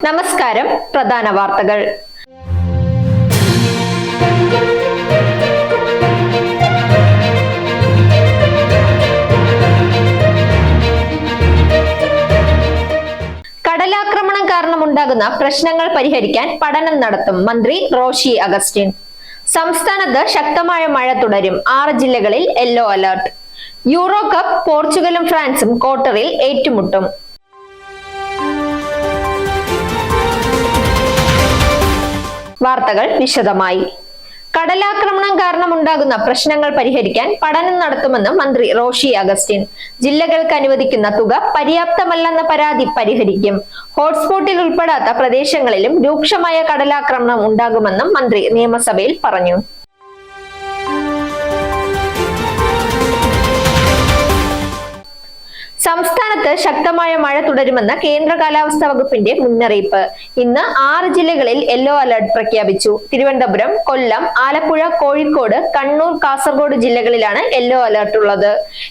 നമസ്കാരം. പ്രധാന വാർത്തകൾ. കടലാക്രമണം കാരണമുണ്ടാകുന്ന പ്രശ്നങ്ങൾ പരിഹരിക്കാൻ പഠനം നടത്തും മന്ത്രി റോഷി അഗസ്റ്റിൻ. സംസ്ഥാനത്ത് ശക്തമായ മഴ തുടരും. 6 ജില്ലകളിൽ യെല്ലോ അലർട്ട്. യൂറോ കപ്പ് പോർച്ചുഗലും ഫ്രാൻസും ക്വാർട്ടറിൽ ഏറ്റുമുട്ടും. വാർത്തകൾ വിശദമായി. കടലാക്രമണം കാരണമുണ്ടാകുന്ന പ്രശ്നങ്ങൾ പരിഹരിക്കാൻ പഠനം നടത്തുമെന്ന് മന്ത്രി റോഷി അഗസ്റ്റിൻ. ജില്ലകൾക്ക് അനുവദിക്കുന്ന തുക പര്യാപ്തമല്ലെന്ന പരാതി പരിഹരിക്കും. ഹോട്ട്സ്പോട്ടിൽ ഉൾപ്പെടാത്ത പ്രദേശങ്ങളിലും രൂക്ഷമായ കടലാക്രമണം ഉണ്ടാകുമെന്നും മന്ത്രി നിയമസഭയിൽ പറഞ്ഞു. സംസ്ഥാനത്ത് ശക്തമായ മഴ തുടരുമെന്ന് കേന്ദ്ര കാലാവസ്ഥാ വകുപ്പിന്റെ മുന്നറിയിപ്പ്. ഇന്ന് 6 ജില്ലകളിൽ യെല്ലോ അലർട്ട് പ്രഖ്യാപിച്ചു. തിരുവനന്തപുരം, കൊല്ലം, ആലപ്പുഴ, കോഴിക്കോട്, കണ്ണൂർ, കാസർഗോഡ് ജില്ലകളിലാണ് യെല്ലോ അലർട്ട് ഉള്ളത്.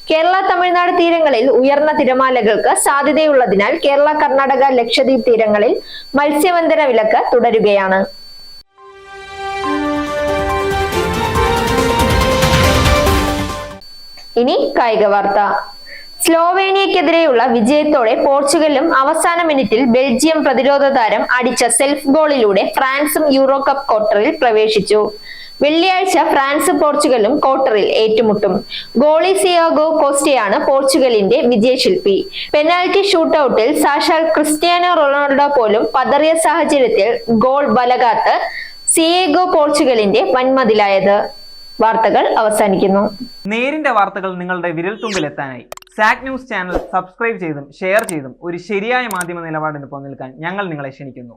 കേരള, തമിഴ്നാട് തീരങ്ങളിൽ ഉയർന്ന തിരമാലകൾക്ക് സാധ്യതയുള്ളതിനാൽ കേരള, കർണാടക, ലക്ഷദ്വീപ് തീരങ്ങളിൽ മത്സ്യബന്ധന വിലക്ക് തുടരുകയാണ്. ഇനി കായിക വാർത്ത. സ്ലോവേനിയക്കെതിരെയുള്ള വിജയത്തോടെ പോർച്ചുഗലും അവസാന മിനിറ്റിൽ ബെൽജിയം പ്രതിരോധ താരം അടിച്ച സെൽഫ് ഗോളിലൂടെ ഫ്രാൻസും യൂറോ കപ്പ് ക്വാർട്ടറിൽ പ്രവേശിച്ചു. വെള്ളിയാഴ്ച ഫ്രാൻസ് പോർച്ചുഗലും ക്വാർട്ടറിൽ ഏറ്റുമുട്ടും. ഗോളി സിയാഗോ കോസ്റ്റയാണ് പോർച്ചുഗലിന്റെ വിജയശില്പി. പെനാൽറ്റി ഷൂട്ടൌട്ടിൽ സാക്ഷാൽ ക്രിസ്ത്യാനോ റൊണാൾഡോ പോലും പതറിയ സാഹചര്യത്തിൽ ഗോൾ വലകാത്ത് സിയേഗോ പോർച്ചുഗലിന്റെ വൻമതിലായത്. വാർത്തകൾ അവസാനിക്കുന്നു. നേരിന്റെ വാർത്തകൾ നിങ്ങളുടെ വിരൽത്തുമ്പിൽ എത്താനായി സാക് ന്യൂസ് ചാനൽ സബ്സ്ക്രൈബ് ചെയ്തും ഷെയർ ചെയ്തും ഒരു ശരിയായ മാധ്യമ നിലപാടിന് പോകാൻ ഞങ്ങൾ നിങ്ങളെ ക്ഷണിക്കുന്നു.